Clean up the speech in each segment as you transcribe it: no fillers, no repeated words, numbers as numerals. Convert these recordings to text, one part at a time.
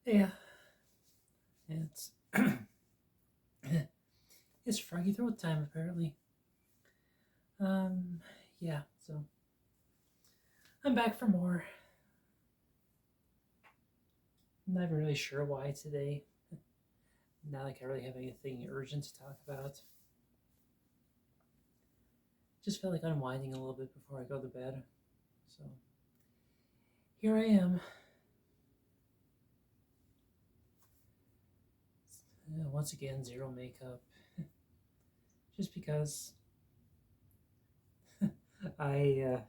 Yeah, it's it's froggy throat time apparently. Um, yeah, so I'm back for more. I'm not even really sure why today. Not like I really have anything urgent to talk about. Just felt like unwinding a little bit before I go to bed. So here I am. Once again, zero makeup. Just because I uh,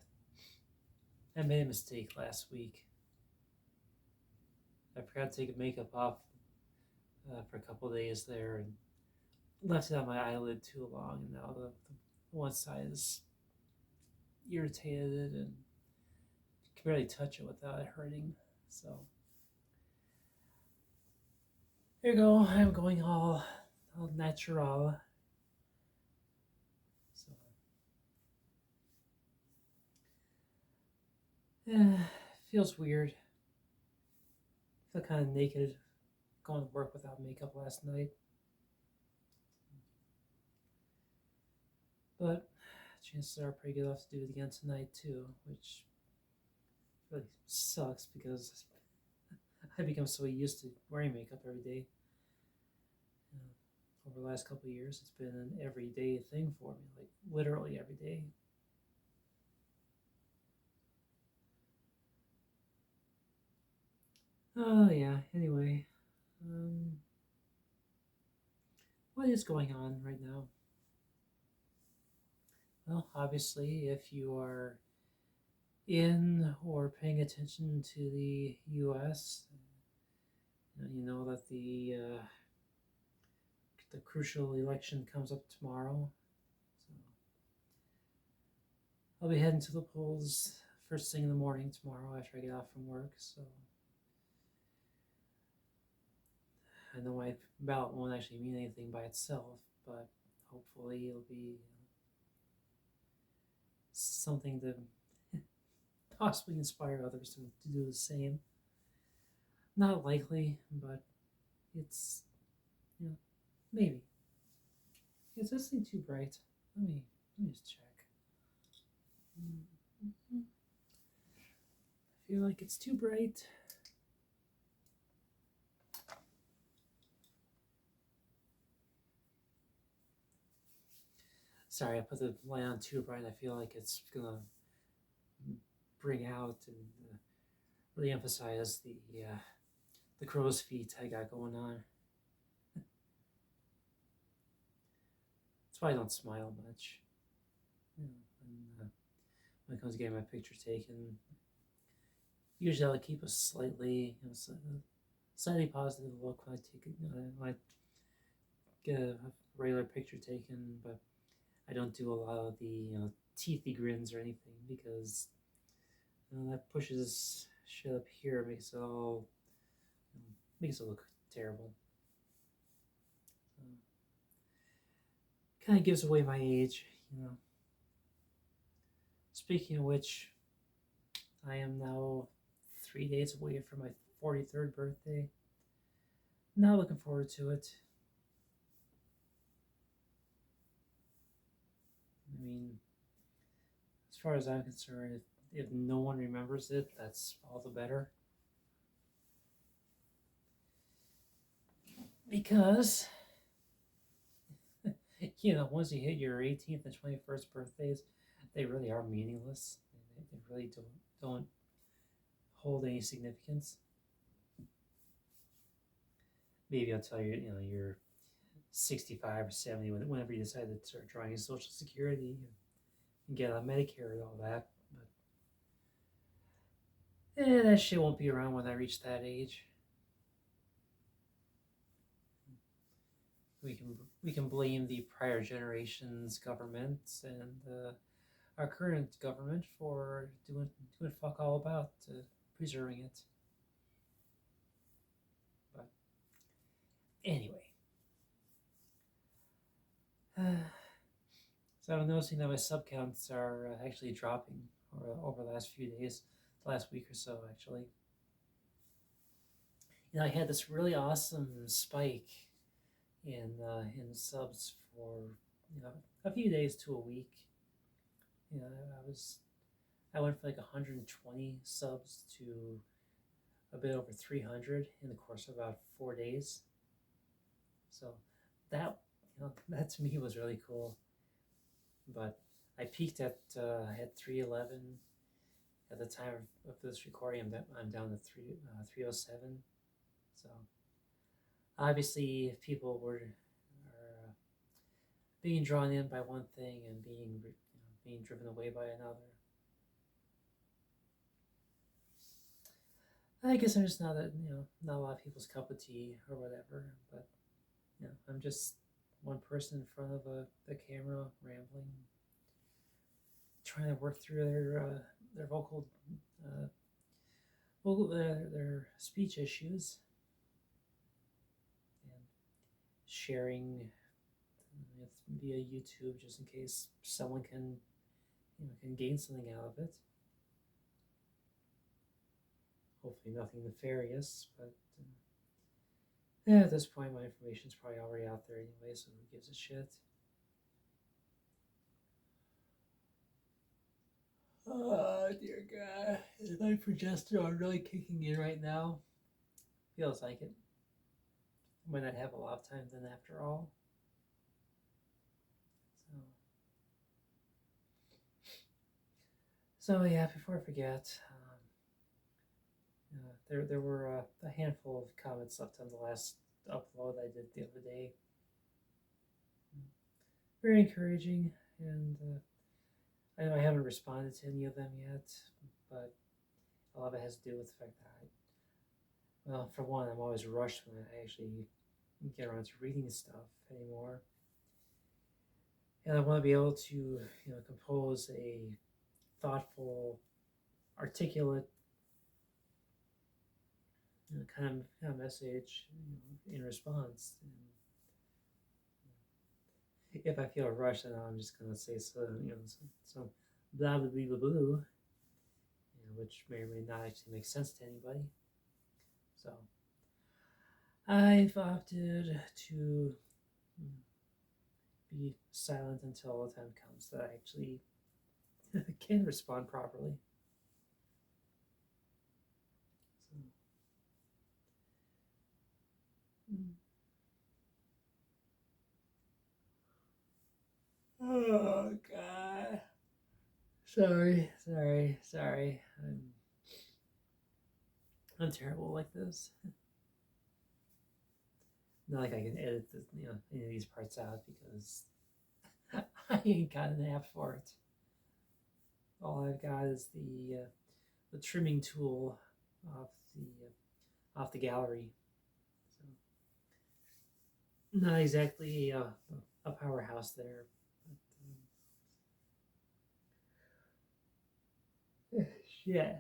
I made a mistake last week. I forgot to take makeup off for a couple days there and left it on my eyelid too long, and now the one side is irritated and can barely touch it without it hurting. So here you go. I'm going all natural. So feels weird. I feel kind of naked going to work without makeup last night, but chances are pretty good enough to do it again tonight too, which really sucks because I become so used to wearing makeup every day. Over the last couple of years, it's been an everyday thing for me, like literally every day. Oh yeah. Anyway, um, what is going on right now? Well, obviously, if you are in or paying attention to the U.S., you know that the crucial election comes up tomorrow. So I'll be heading to the polls first thing in the morning tomorrow after I get off from work. So I know my ballot won't actually mean anything by itself, but hopefully it'll be something to possibly inspire others to do the same. Not likely, but it's, you know, maybe. Is this thing too bright? Let me just check. I feel like it's too bright. Sorry, I put the light on too bright. I feel like it's gonna bring out and really emphasize the crow's feet I got going on. That's why I don't smile much. You know, when it comes to getting my picture taken, usually I'll keep a slightly positive look when I take it. When I get a regular picture taken, but I don't do a lot of the teethy grins or anything because that pushes shit up here, makes it look terrible. Kind of gives away my age, you know. Speaking of which, I am now 3 days away from my 43rd birthday. Not looking forward to it. I mean, as far as I'm concerned, if no one remembers it, that's all the better. Because, once you hit your 18th and 21st birthdays, they really are meaningless. They really don't hold any significance. Maybe until you're 65 or 70, whenever you decide to start drawing Social Security and get on Medicare and all that. But that shit won't be around when I reach that age. We can blame the prior generation's governments and our current government for doing fuck all about preserving it. But anyway, so I'm noticing that my sub counts are actually dropping over the last few days, the last week or so actually. I had this really awesome spike in subs for a few days to a week. You know, I went from like 120 subs to a bit over 300 in the course of about 4 days. So that to me was really cool. But I peaked at 311 at the time of this recording. I'm down to 307. So obviously, if people are being drawn in by one thing and being driven away by another, I guess I'm just not a lot of people's cup of tea or whatever. But I'm just one person in front of the camera rambling, trying to work through their uh, their speech issues, and sharing via YouTube just in case someone can gain something out of it. Hopefully, nothing nefarious, but at this point, my information's probably already out there anyway, so who gives a shit? Oh dear God, is my progesterone really kicking in right now? Feels like it. Might not have a lot of time then after all. So yeah, before I forget, there were a handful of comments left on the last upload I did the other day. Very encouraging, and I know I haven't responded to any of them yet, but a lot of it has to do with the fact that well, for one, I'm always rushed when I actually get around to reading stuff anymore, and I want to be able to compose a thoughtful, articulate kind of message in response. And if I feel rushed, then I'm just gonna say some blah blah blah blah blah, which may or may not actually make sense to anybody. So I've opted to be silent until the time comes that I actually can respond properly. So, oh God. Sorry. I'm terrible like this. Not like I can edit any of these parts out because I ain't got an app for it. All I've got is the trimming tool off the gallery. So not exactly a powerhouse there. But, shit.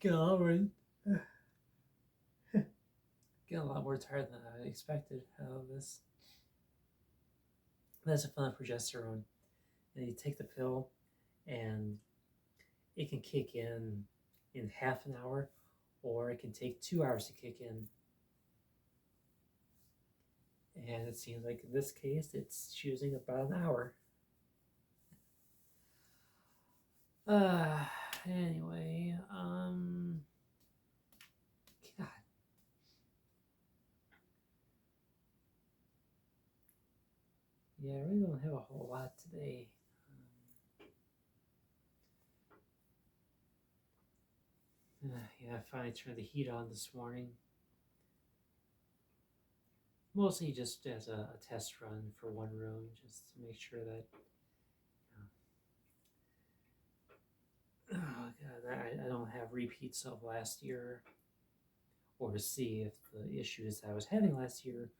Get a lot more, get a lot more tired than I expected out of this. That's a fun progesterone. And you take the pill, and it can kick in half an hour, or it can take 2 hours to kick in. And it seems like in this case, it's choosing about an hour. Anyway, God. Yeah, I really don't have a whole lot today. Yeah, I finally turned the heat on this morning. Mostly just as a test run for one room, just to make sure that. Oh God, I don't have repeats of last year, or to see if the issues I was having last year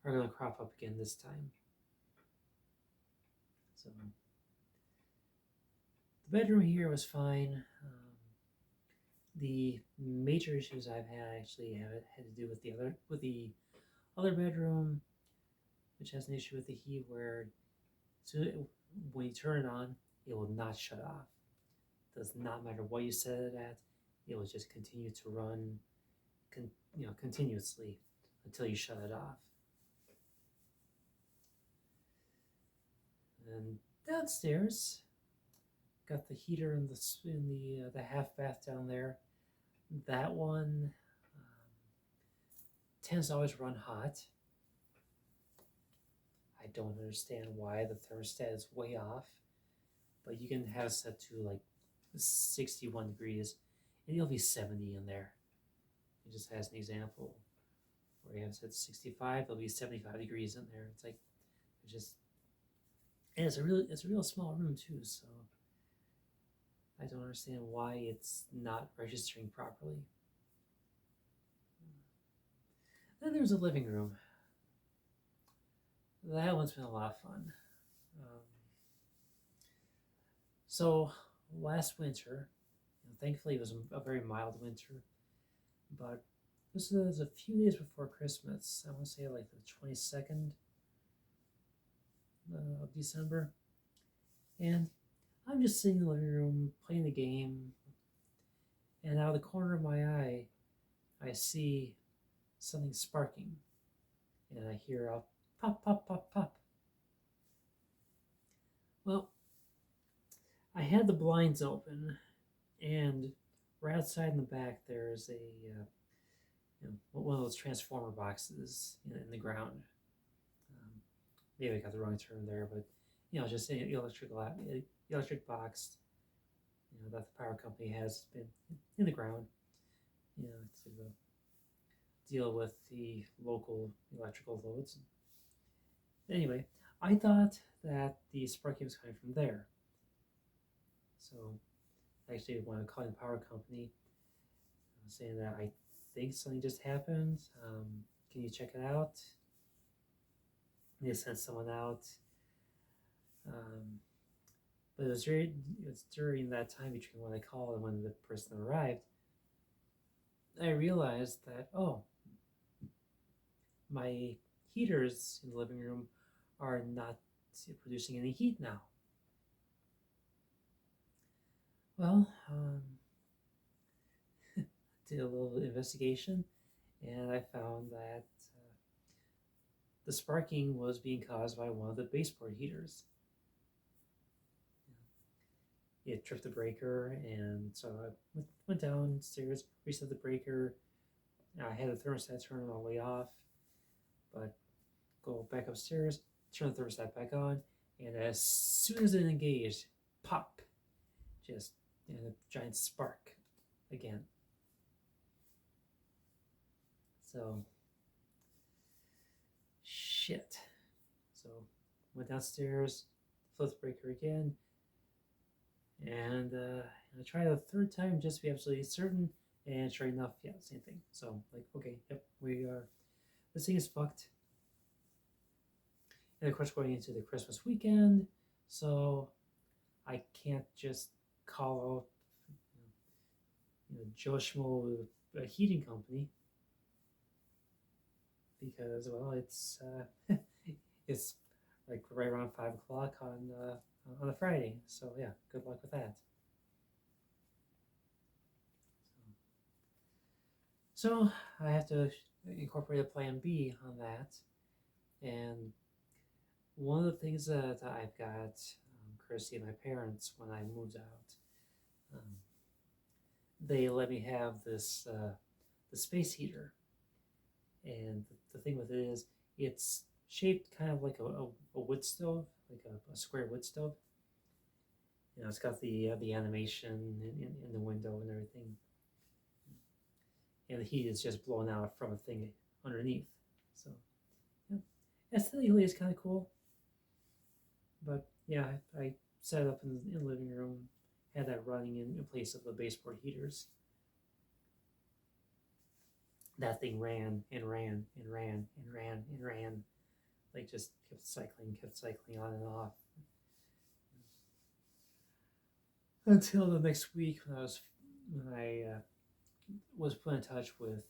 are going to crop up again this time. So the bedroom here was fine. The major issues I've had actually had to do with the other bedroom, which has an issue with the heat where when you turn it on, it will not shut off. Does not matter what you set it at, it will just continue to run continuously until you shut it off. And downstairs, got the heater in the half bath down there. That one tends to always run hot. I don't understand why the thermostat is way off, but you can have it set to like 61 degrees and it'll be 70 in there. It just has an example where you have it set to 65, it'll be 75 degrees in there. It's like, and it's a real small room too, so I don't understand why it's not registering properly. Then there's a living room. That one's been a lot of fun. So last winter, thankfully it was a very mild winter, but this was a few days before Christmas. I want to say like the 22nd of December. And I'm just sitting in the living room playing the game, and out of the corner of my eye, I see something sparking, and I hear a pop, pop, pop, pop. Well, I had the blinds open, and right outside in the back there's a one of those transformer boxes in the ground. Maybe I got the wrong term there, but just an electric box that the power company has been in the ground, to deal with the local electrical loads. Anyway, I thought that the sparking was coming from there. So actually, when I called the power company, saying that I think something just happened, can you check it out? They sent someone out. But it was during that time between when I called and when the person arrived, I realized that, my heaters in the living room are not producing any heat now. Well, did a little investigation, and I found that the sparking was being caused by one of the baseboard heaters. It tripped the breaker, and so I went downstairs, reset the breaker. I had the thermostat turned all the way off, but go back upstairs, turn the thermostat back on, and as soon as it engaged, pop, just a giant spark again. So, shit. So, went downstairs, flipped the breaker again, and I tried a third time just to be absolutely certain, and sure enough, yeah, same thing. So, like, okay, yep, this thing is fucked. And of course, going into the Christmas weekend, so I can't just call out, Joe Schmo, a heating company, because, well, it's it's like right around 5 o'clock on a Friday. So yeah, good luck with that. So I have to incorporate a plan B on that. And one of the things that I've got, courtesy of my parents, when I moved out, they let me have this the space heater. And the thing with it is, it's shaped kind of like a wood stove, like a square wood stove. It's got the animation in the window and everything. And the heat is just blown out from a thing underneath. So, yeah, aesthetically it's kind of cool. But yeah, I set it up in the living room, had that running in place of the baseboard heaters. That thing ran and ran and ran and ran and ran, like just kept cycling on and off. Until the next week when I was put in touch with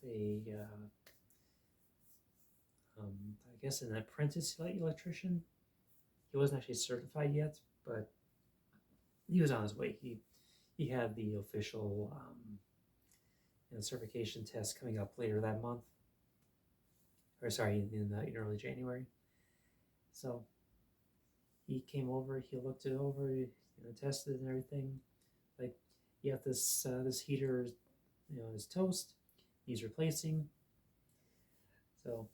I guess an apprentice electrician. He wasn't actually certified yet, but he was on his way. He had the official certification test coming up later that month, or sorry, in early January. So he came over, he looked it over, tested and everything. Like, yeah, this heater, is toast, needs replacing. So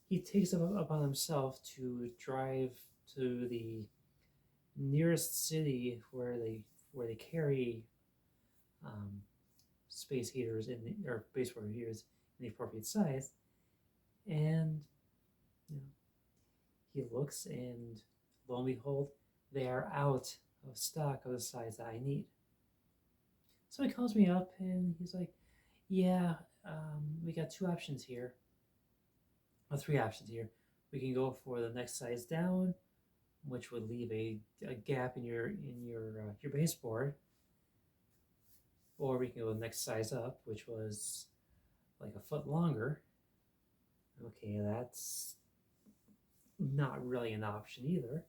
he takes it upon himself to drive to the nearest city where they carry um, space heaters or base water heaters in the appropriate size, and you know, he looks and lo and behold, they are out of stock of the size that I need. So he calls me up and he's like, "Yeah, we got two options here, or three options here. We can go for the next size down, which would leave a gap in your baseboard, or we can go the next size up, which was like a foot longer." Okay, that's not really an option either,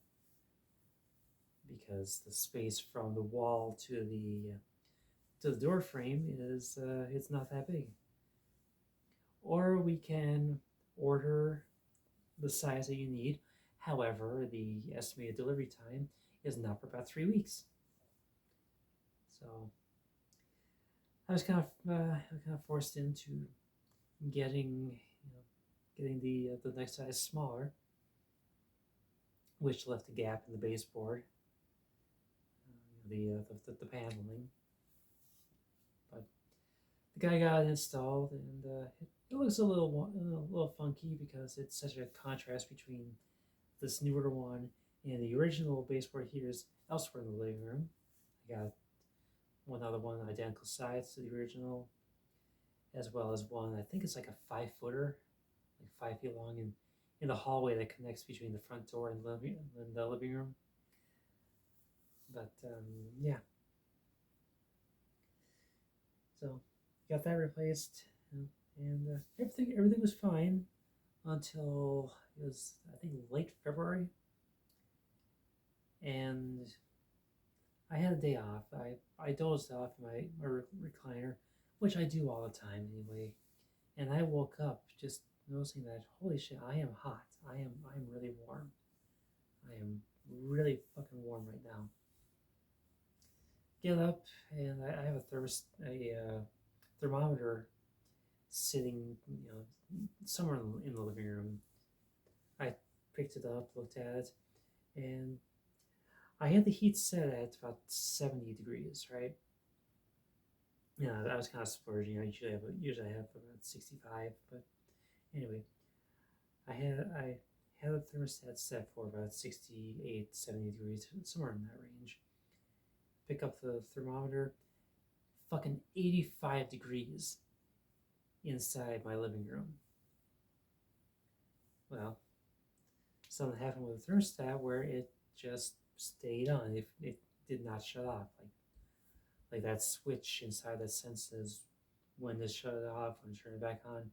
because the space from the wall to the door frame is it's not that big. Or we can order the size that you need. However, the estimated delivery time is not for about 3 weeks. So I was kind of forced into getting the next size smaller, which left a gap in the baseboard, the paneling. But the guy got it installed, and it looks a little funky because it's such a contrast between this newer one and the original baseboard heaters elsewhere in the living room. I got one other one identical size to the original, as well as one, I think it's like a 5 footer, like 5 feet long, in the hallway that connects between the front door and the living room. But yeah, so got that replaced, and everything was fine until it was, I think, late February, and I had a day off. I dozed off in my recliner, which I do all the time anyway, and I woke up just noticing that, holy shit, I am hot. I'm really warm. I am really fucking warm right now. Get up, and I have a thermometer sitting, somewhere in the living room. I picked it up, looked at it, and I had the heat set at about 70 degrees, right? Yeah, I was kind of splurging. I have about 65, but anyway, I had the thermostat set for about 68, 70 degrees, somewhere in that range. Pick up the thermometer, fucking 85 degrees inside my living room. Well, something happened with the thermostat where it just stayed on. It did not shut off. Like that switch inside that senses when to shut it off, when to turn it back on,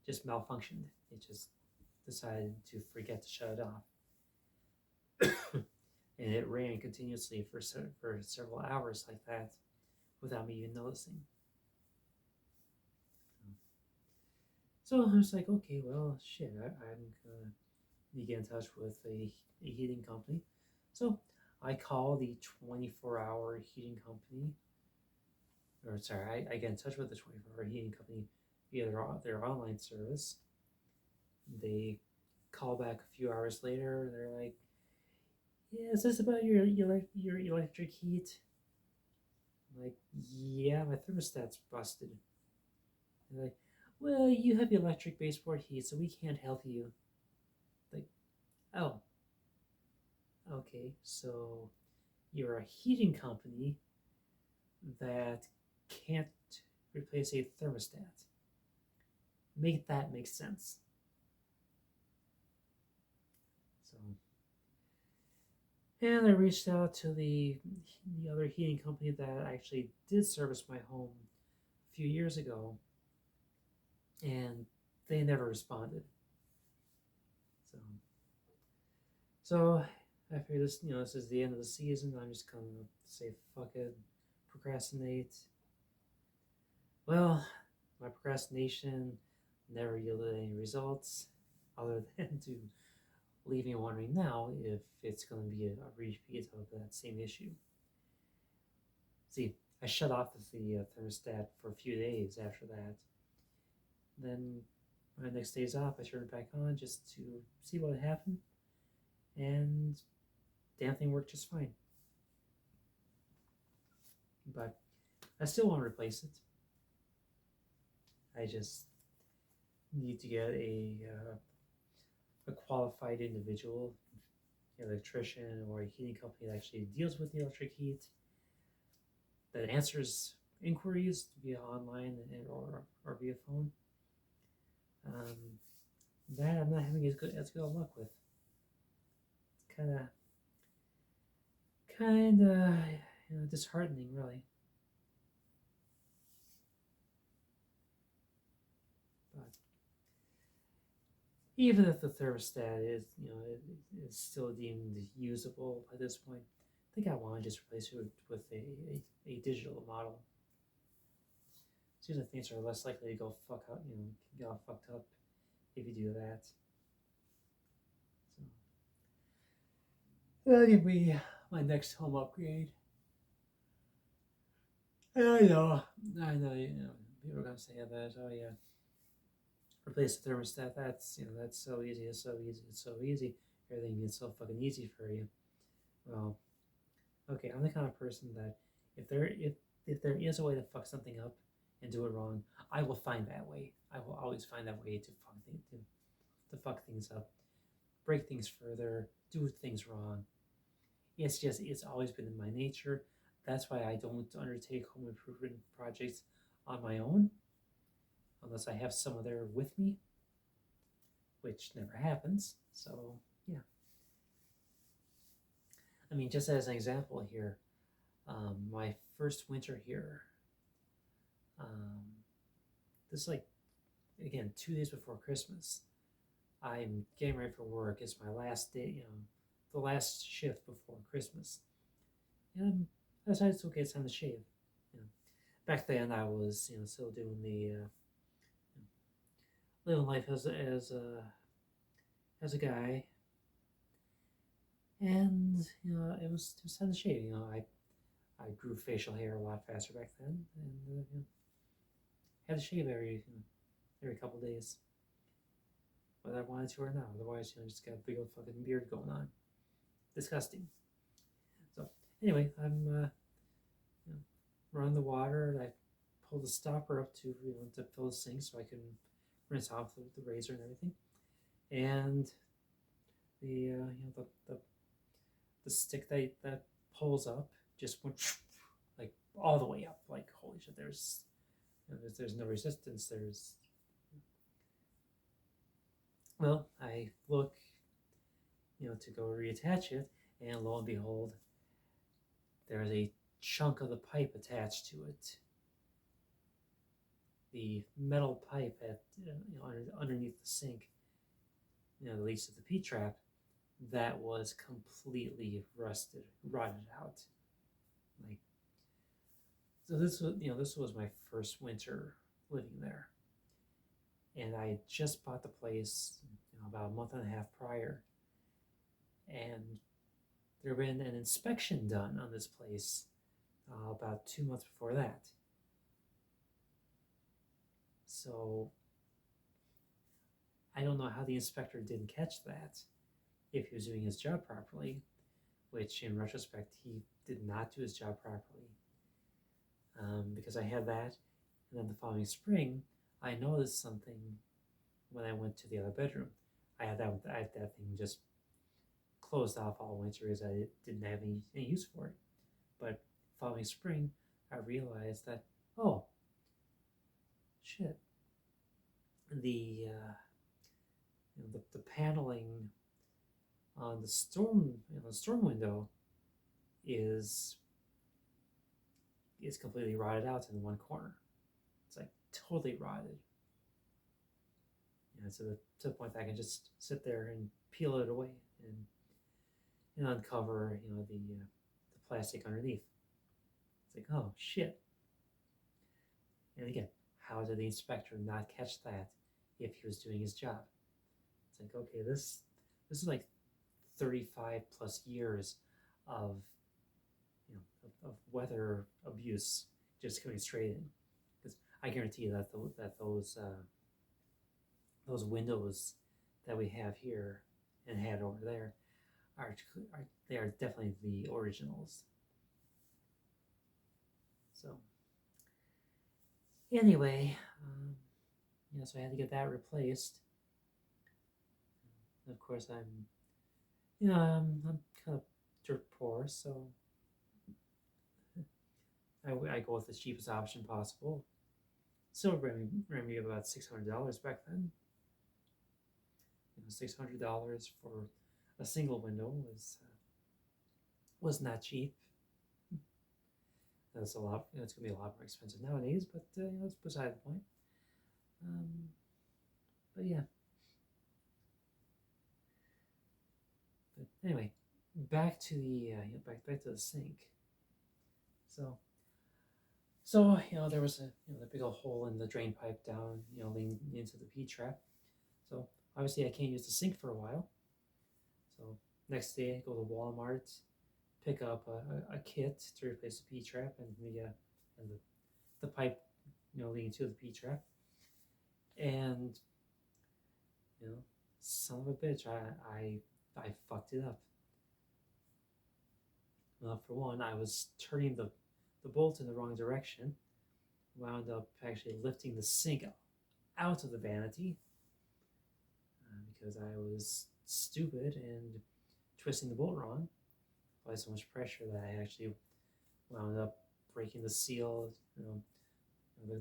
just malfunctioned. It just decided to forget to shut it off. And it ran continuously for several hours like that without me even noticing. So I was like, okay, well, shit, I'm gonna need to get in touch with a heating company. So I call the 24-hour heating company, or sorry, I get in touch with the 24-hour heating company via their online service. They call back a few hours later. They're like, "Yeah, is this about your electric heat?" I'm like, "Yeah, my thermostat's busted." They're like, "Well, you have electric baseboard heat, so we can't help you." Like, oh, okay, so you're a heating company that can't replace a thermostat. Make that make sense. So, and I reached out to the other heating company that actually did service my home a few years ago, and they never responded. So, so I figured this is the end of the season. I'm just gonna say fuck it, procrastinate, Well, my procrastination never yielded any results other than to leave me wondering now if it's going to be a repeat of that same issue. See, I shut off the thermostat for a few days after that. Then, my next day's off, I turned it back on just to see what happened, and damn thing worked just fine. But I still want to replace it. I just need to get a qualified individual, an electrician or a heating company that actually deals with the electric heat, that answers inquiries via online or via phone. Um, that I'm not having as good luck with. It's kind of disheartening, really. But even if the thermostat is still deemed usable at this point, I think I want to just replace it with a digital model. Seems like things are less likely to go fuck up, get all fucked up if you do that. So that'll be my next home upgrade. And I know, people are gonna say that. Oh yeah, replace the thermostat. That's so easy. It's so easy. It's so easy. Everything gets so fucking easy for you. Well, okay, I'm the kind of person that if there is a way to fuck something up and do it wrong, I will find that way. I will always find that way to fuck things up, break things further, do things wrong. It's always been in my nature. That's why I don't undertake home improvement projects on my own, unless I have someone there with me, which never happens. So yeah, I mean, just as an example here, my first winter here, um, this is like again 2 days before Christmas. I'm getting ready for work. It's my last day, the last shift before Christmas. And I decided it's okay, it's time to shave. You know, back then I was, still doing the living life as a guy, and it was time to shave. I grew facial hair a lot faster back then, and had to shave every couple days, whether I wanted to or not. Otherwise, just got a big old fucking beard going on. Disgusting. So anyway, I'm running the water, and I pull the stopper up to fill the sink so I can rinse off the razor and everything. And the the stick that pulls up just went like all the way up. Like holy shit! There's no resistance. Well, I look to go reattach it, and lo and behold, there's a chunk of the pipe attached to it. The metal pipe underneath the sink, that leads to the P trap, that was completely rotted out. Like, so this was my first winter living there, and I just bought the place about a month and a half prior, and there had been an inspection done on this place about 2 months before that. So I don't know how the inspector didn't catch that, if he was doing his job properly, which in retrospect he did not do his job properly. Because I had that, and then the following spring I noticed something when I went to the other bedroom. I had that thing just closed off all winter because I didn't have any use for it. But following spring, I realized that, oh shit, the the paneling on the storm window is completely rotted out in one corner. It's like totally rotted. To the point that I can just sit there and peel it away and uncover the plastic underneath. It's like, oh shit. And again, how did the inspector not catch that if he was doing his job? It's like, okay, this is like 35 plus years of of weather abuse just coming straight in. Because I guarantee you that those windows that we have here and had over there are they are definitely the originals. So anyway, so I had to get that replaced. And of course, I'm kind of dirt poor, so I go with the cheapest option possible. Still ran me about $600 back then. $600 for a single window was not cheap. That's a lot. It's gonna be a lot more expensive nowadays, but that's beside the point. Um, but yeah. But anyway, back to the back to the sink. So there was a big old hole in the drain pipe down leading into the P trap. So obviously I can't use the sink for a while. So next day I go to Walmart, pick up a kit to replace the P trap and the pipe leading to the P trap. And son of a bitch, I fucked it up. Well, for one, I was turning the bolt in the wrong direction, wound up actually lifting the sink out of the vanity because I was stupid and twisting the bolt wrong. Applied so much pressure that I actually wound up breaking the seal,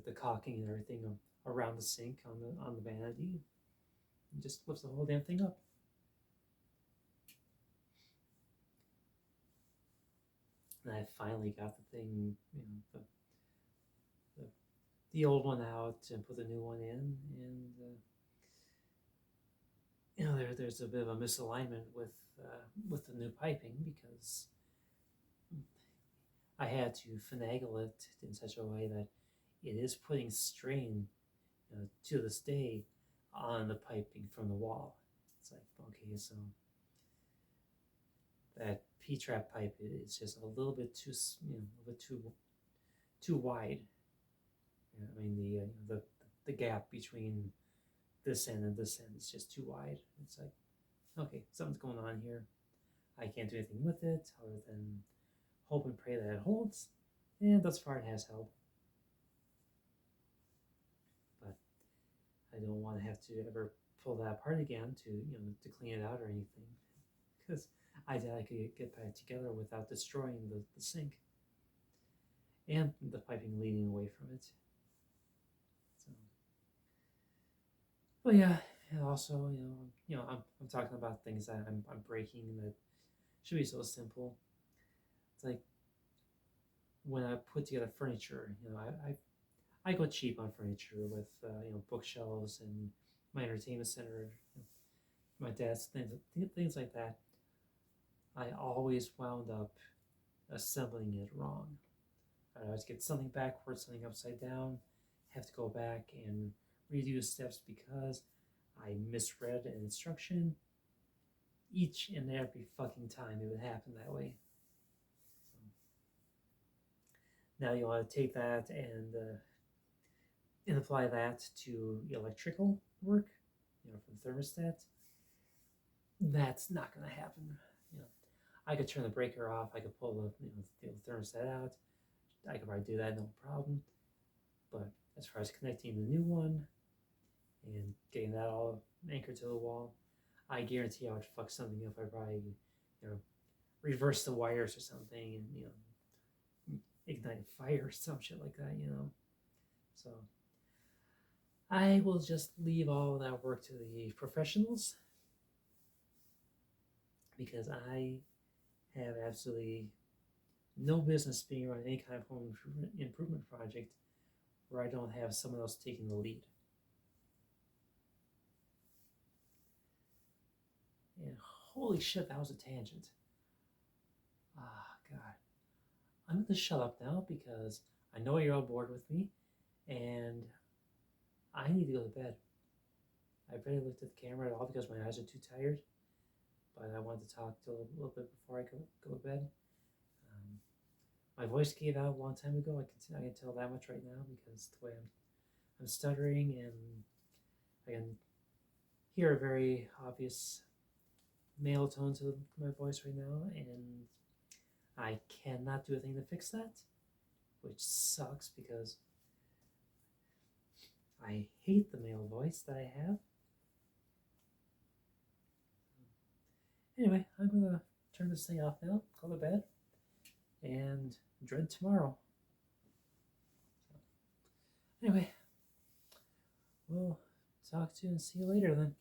the caulking and everything around the sink on the vanity, and just lifts the whole damn thing up. And I finally got the thing, the old one out and put the new one in, and there's a bit of a misalignment with the new piping because I had to finagle it in such a way that it is putting strain to this day on the piping from the wall. It's like, okay, so that P-trap pipe is just a little bit too, a bit too wide. I mean the gap between this end and this end is just too wide. It's like, okay, something's going on here. I can't do anything with it other than hope and pray that it holds, and thus far it has held. But I don't want to have to ever pull that apart again to clean it out or anything, because I doubt I could get back together without destroying the sink and the piping leading away from it. So, but yeah, and also I'm talking about things that I'm breaking that should be so simple. It's like when I put together furniture, I go cheap on furniture with bookshelves and my entertainment center, my desk, things like that. I always wound up assembling it wrong. I always get something backwards, something upside down, have to go back and redo steps because I misread an instruction each and every fucking time it would happen that way. So now you want to take that and apply that to electrical work, for the thermostat. That's not going to happen. I could turn the breaker off. I could pull the thermostat out. I could probably do that, no problem. But as far as connecting the new one and getting that all anchored to the wall, I guarantee I would fuck something up. I probably, reverse the wires or something and, ignite a fire or some shit like that, So I will just leave all that work to the professionals because I have absolutely no business being around any kind of home improvement project where I don't have someone else taking the lead. And holy shit, that was a tangent. Ah, God. I'm going to shut up now because I know you're all bored with me, and I need to go to bed. I barely looked at the camera at all because my eyes are too tired. But I wanted to talk a little bit before I go to bed. My voice gave out a long time ago. I can tell that much right now because the way I'm stuttering, and I can hear a very obvious male tone to my voice right now, and I cannot do a thing to fix that, which sucks because I hate the male voice that I have. Anyway, I'm gonna turn this thing off now, go to bed, and dread tomorrow. Anyway, we'll talk to you and see you later then.